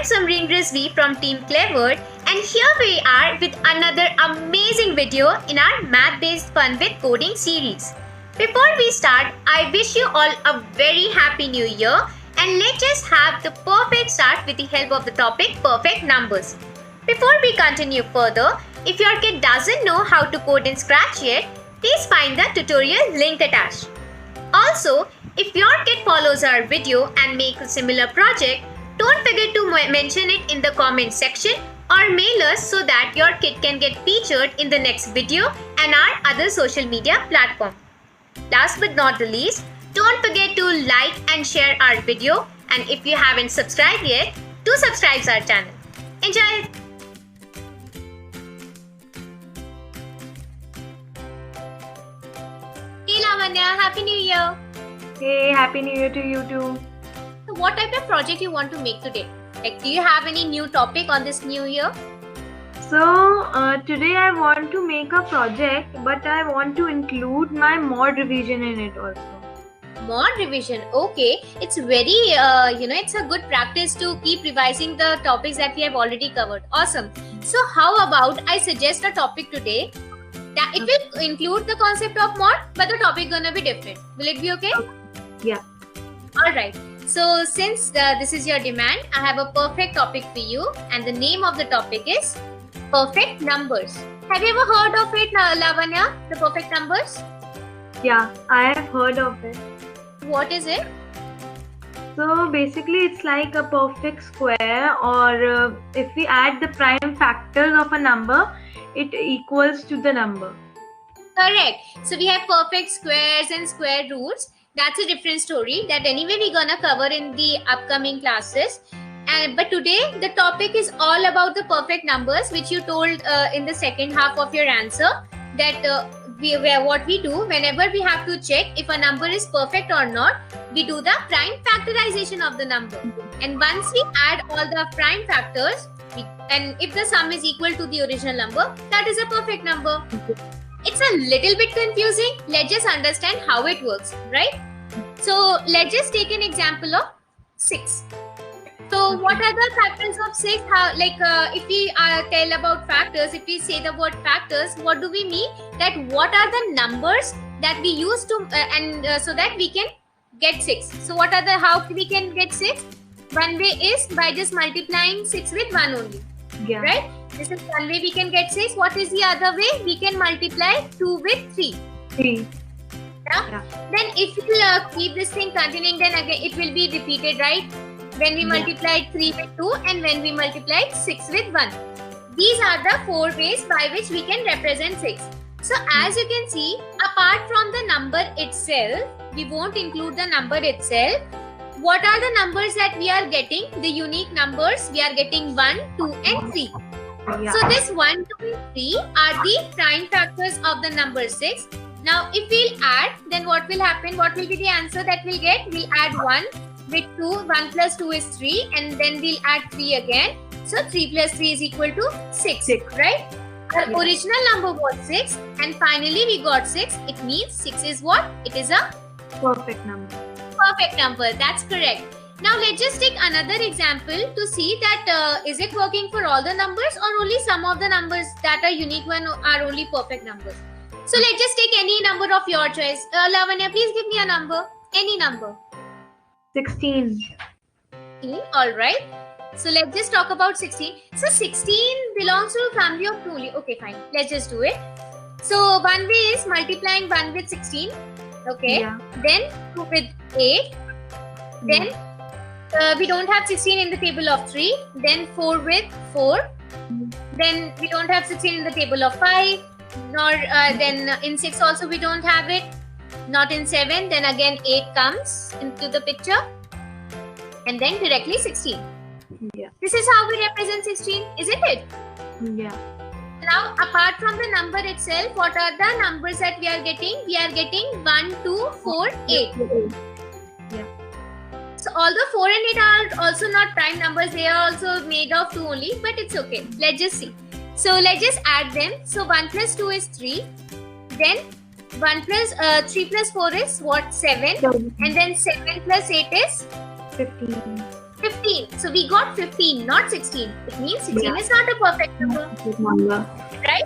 Samreen Rizvi from Team Clever, and here we are with another amazing video in our math-based fun with coding series. Before we start, I wish you all a very happy new year, and let's just have the perfect start with the help of the topic perfect numbers. Before we continue further, if your kid doesn't know how to code in Scratch yet, please find the tutorial link attached. Also, if your kid follows our video and makes a similar project, don't forget to mention it in the comment section or mail us so that your kid can get featured in the next video and our other social media platform. Last but not the least, don't forget to like and share our video, and if you haven't subscribed yet, do subscribe to our channel. Enjoy! Hey Lavanya, Happy New Year! Hey, Happy New Year to you too. So what type of project you want to make today? Like, do you have any new topic on this new year? So, today I want to make a project, but I want to include my mod revision in it also. Mod revision, okay. It's very, it's a good practice to keep revising the topics that we have already covered. Awesome. So how about I suggest a topic today that it will include the concept of mod, but the topic gonna be different. Will it be okay? Yeah. Alright. So since this is your demand, I have a perfect topic for you, and the name of the topic is perfect numbers. Have you ever heard of it, Lavanya? The perfect numbers? Yeah, I have heard of it. What is it? So basically it's like a perfect square, or if we add the prime factors of a number, it equals to the number. Correct. So we have perfect squares and square roots. That's a different story that anyway we're gonna cover in the upcoming classes. But today the topic is all about the perfect numbers, which you told in the second half of your answer, that what we do whenever we have to check if a number is perfect or not, we do the prime factorization of the number. And once we add all the prime factors, and if the sum is equal to the original number, that is a perfect number. It's a little bit confusing. Let's just understand how it works, right? So let's just take an example of 6. So what are the factors of 6? If we tell about factors, if we say the word factors, what do we mean? That what are the numbers that we use to so that we can get 6. So what are how we can get 6? One way is by just multiplying 6 with 1 only. Yeah. Right? This is one way we can get 6. What is the other way? We can multiply 2 with 3. 3. Yeah? Then if you keep this thing continuing, then again it will be repeated, right? When we multiplied 3 with 2 and when we multiplied 6 with 1. These are the 4 ways by which we can represent 6. So as you can see, apart from the number itself, we won't include the number itself. What are the numbers that we are getting? The unique numbers, we are getting 1, 2 and 3. Yeah. So this 1, 2 and 3 are the prime factors of the number 6. Now if we'll add, then what will happen? What will be the answer that we'll get? We'll add 1 with 2. 1 plus 2 is 3, and then we'll add 3 again. So 3 plus 3 is equal to 6, right? Our original number was 6, and finally we got 6. It means 6 is what? It is a Perfect number. perfect number. That's correct. Now let's just take another example to see that is it working for all the numbers, or only some of the numbers that are unique one are only perfect numbers. So let's just take any number of your choice. Lavanya, please give me a number. Any number. 16. Alright. So let's just talk about 16. So 16 belongs to a family of 2 only. Okay, fine. Let's just do it. So one way is multiplying 1 with 16. Okay. Yeah. Then 2 with 8. Then we don't have 16 in the table of 3. Then 4 with 4. Then we don't have 16 in the table of 5. Nor then in 6 also we don't have it. Not in 7. Then again 8 comes into the picture. And then directly 16. Yeah. This is how we represent 16, isn't it? Yeah. Now, apart from the number itself, what are the numbers that we are getting? We are getting 1, 2, 4, 8. Yeah. So, although 4 and 8 are also not prime numbers, they are also made of 2 only, but it's okay. Let's just see. So, let's just add them. So, 1 plus 2 is 3. Then, 3 plus 4 is what? 7. And then 7 plus 8 is? 15. 15. 15. So we got 15, not 16. It means 16 Yeah. is not a perfect number, Number. right?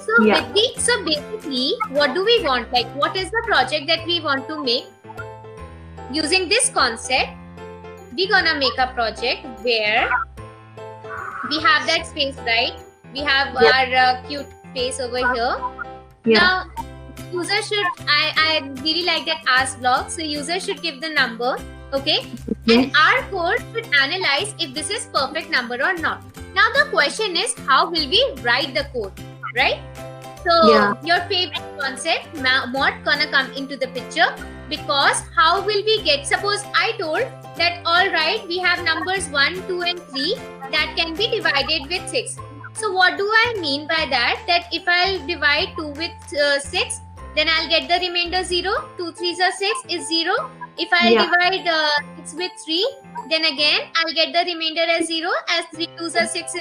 So Yeah. so basically, what do we want? Like, what is the project that we want to make? Using this concept, we're gonna make a project where we have that space, right? We have our cute space over here. Yeah. Now, user should, I really like that ask block. So user should give the number, okay? And our code should analyze if this is perfect number or not. Now the question is, how will we write the code, right? So your favorite concept, mod, gonna come into the picture, because how will we get, suppose I told that all right, we have numbers 1, 2 and 3 that can be divided with 6. So what do I mean by that? That if I'll divide 2 with 6, then I'll get the remainder 0. 2 3s are 6 is 0. If I'll divide 6 with 3, then again I'll get the remainder as 0, as 3 2s are 6,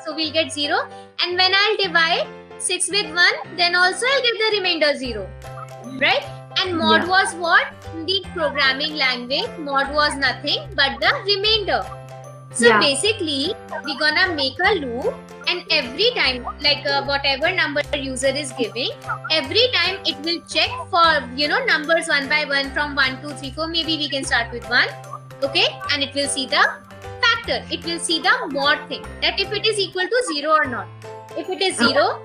so we'll get 0. And when I'll divide 6 with 1, then also I'll get the remainder 0, right? And mod was what? In the programming language, mod was nothing but the remainder. So basically, we're gonna make a loop, and every time, like whatever number the user is giving, every time it will check for, numbers one by one from 1, 2, 3, 4. Maybe we can start with 1, okay? And it will see the factor. It will see the mod thing, that if it is equal to 0 or not. If it is 0,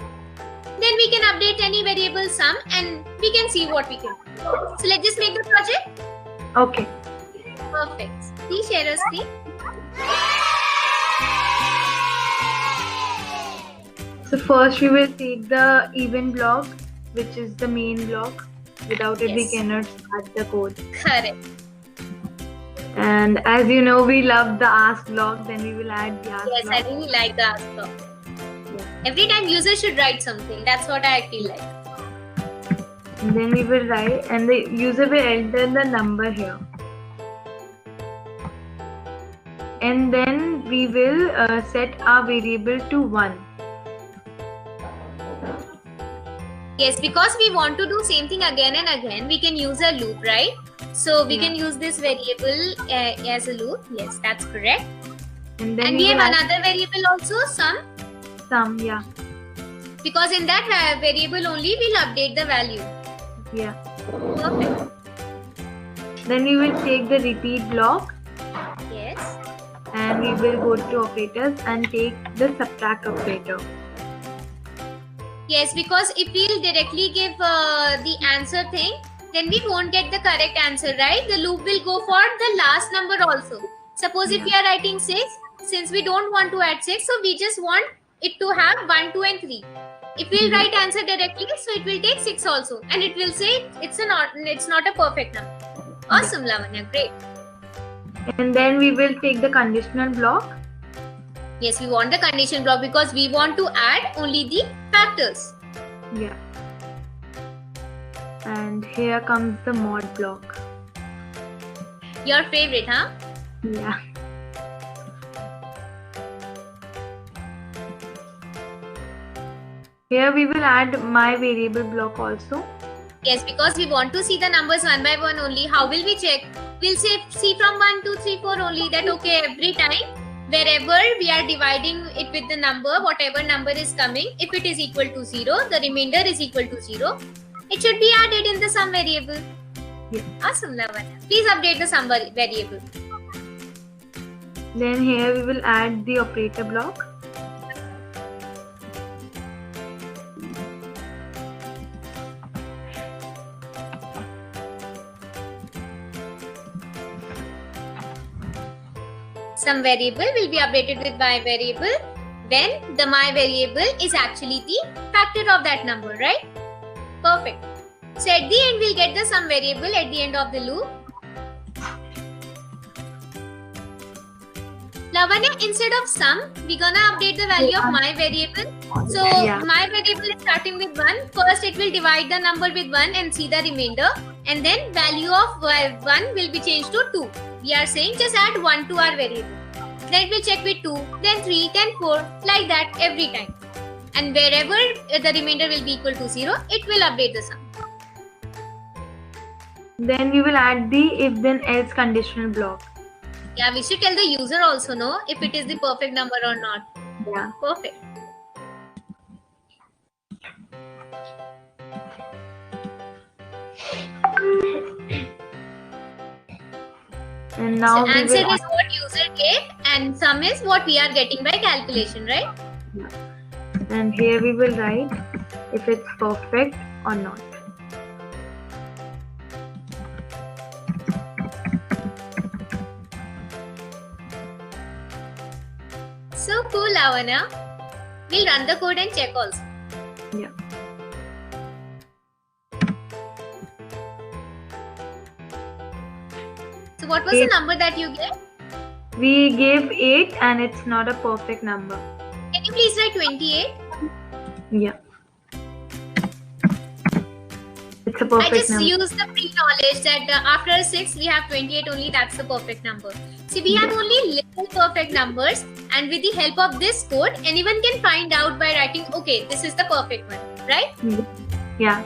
then we can update any variable sum and we can see what we can do. So let's just make the project. Okay. Perfect. Please share your screen. So first we will take the even block, which is the main block. Without it, we cannot start the code. Correct. And as you know, we love the ask block. Then we will add the ask Yes, block. I really like the ask block. Every time user should write something. That's what I feel like. And then we will write, and the user will enter the number here. And then we will set our variable to 1. Yes, because we want to do same thing again and again, we can use a loop, right? So we can use this variable as a loop. Yes, that's correct. And then And we have another variable also, sum. Sum, yeah. Because in that variable only we'll update the value. Yeah. Perfect. Then we will take the repeat block, Yes. and we will go to operators and take the subtract operator. Yes, because if we'll directly give the answer thing, then we won't get the correct answer, right? The loop will go for the last number also. Suppose if we are writing 6, since we don't want to add 6, so we just want it to have 1, 2 and 3. If we'll write answer directly, so it will take 6 also, and it will say it's not a perfect number. Awesome, Lavanya, great. And then we will take the conditional block. Yes, we want the condition block because we want to add only the factors. Yeah. And here comes the mod block. Your favorite, huh? Yeah. Here we will add my variable block also. Yes, because we want to see the numbers one by one only. How will we check? We'll say see from 1, 2, 3, 4 only. That okay, every time wherever we are dividing it with the number, whatever number is coming, if it is equal to 0, the remainder is equal to 0, it should be added in the sum variable. Yeah. Awesome, Lavanya. Please update the sum variable. Then here we will add the operator block. Sum variable will be updated with my variable when the my variable is actually the factor of that number, right? Perfect. So at the end, we'll get the sum variable at the end of the loop. Lavanya, instead of sum, we're gonna update the value of my variable. So my variable is starting with 1. First, it will divide the number with 1 and see the remainder. And then value of 1 will be changed to 2. We are saying just add 1 to our variable. Then it will check with 2, then 3, then 4, like that every time. And wherever the remainder will be equal to 0, it will update the sum. Then we will add the if then else conditional block. Yeah, we should tell the user also, no, if it is the perfect number or not. Yeah. Perfect. And now so we answer will is what user gave, and sum is what we are getting by calculation, right? and here we will write if it's perfect or not. So cool, Lavanya. We'll run the code and check also. Yeah. So what was the number that you gave? We gave 8 and it's not a perfect number. Can you please write 28? Yeah. It's a I perfect just number. use the pre-knowledge that after 6 we have 28 only, that's the perfect number. See, we have only little perfect numbers, and with the help of this code, anyone can find out by writing, okay, this is the perfect one, right? Yeah.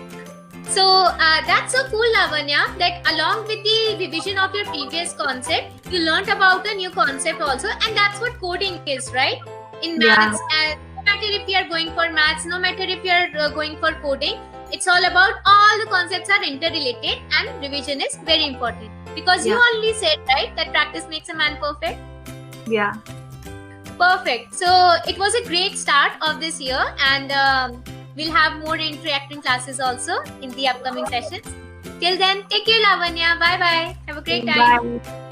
So that's so cool, Lavanya, that along with the revision of your previous concept, you learned about a new concept also, and that's what coding is, right? In maths, no matter if you are going for maths, no matter if you are going for coding, it's all about all the concepts are interrelated, and revision is very important, because you already said, right, that practice makes a man perfect. Yeah. Perfect. So it was a great start of this year, and we'll have more interacting classes also in the upcoming sessions. Till then, take care, Lavanya. Bye bye. Have a great time. Bye.